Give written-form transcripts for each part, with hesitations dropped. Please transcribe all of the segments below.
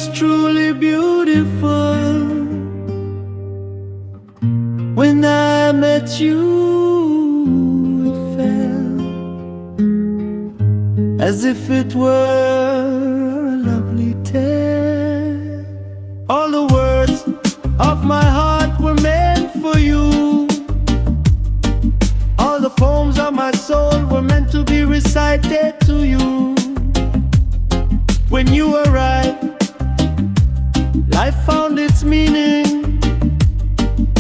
was truly beautiful. When I met you, it felt as if it were a lovely tale. All the words of my heart were meant for you. All the poems of my soul were meant to be recited to you. When you arrived, life found its meaning.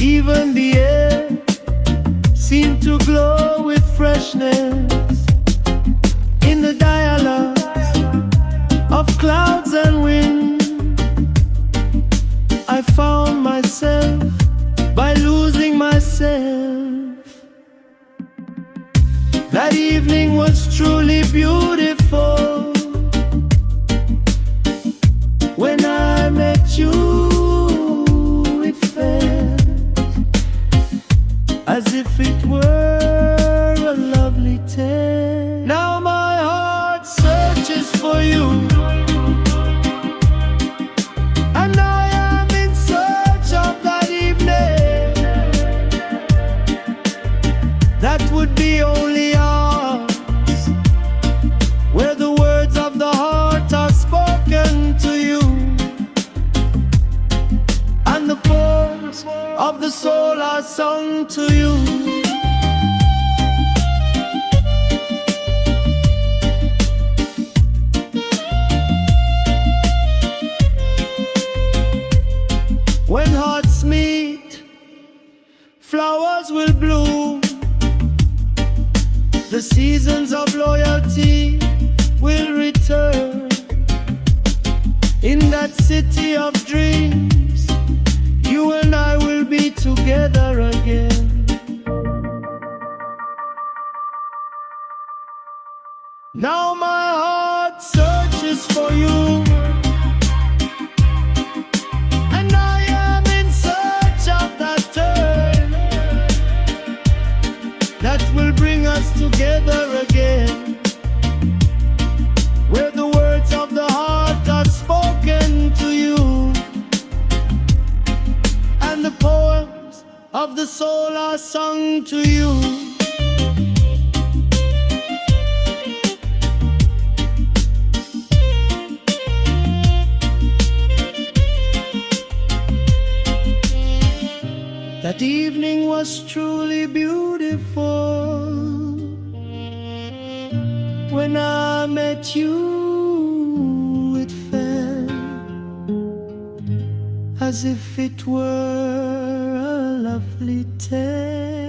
Even the air seemed to glow with freshness. In the dialogues of clouds and wind, I found myself by losing myself. That evening was truly beautiful. When I met you, it felt as if it were a lovely tale. Now my heart searches for you, and I am in search of that evening that would be only ours, where the words of the heart are spoken to you, and the poems of the soul are sung to you. When hearts meet, flowers will bloom. The seasons of loyalty will return. In that city of dreams, you and I will be together again. Now my heart searches for you, and I am in search of that turn that will bring us together again, where the words of the heart are spoken to you, and the poems of the soul are sung to you. That evening was truly beautiful. When I met you, it felt as if it were a lovely tale.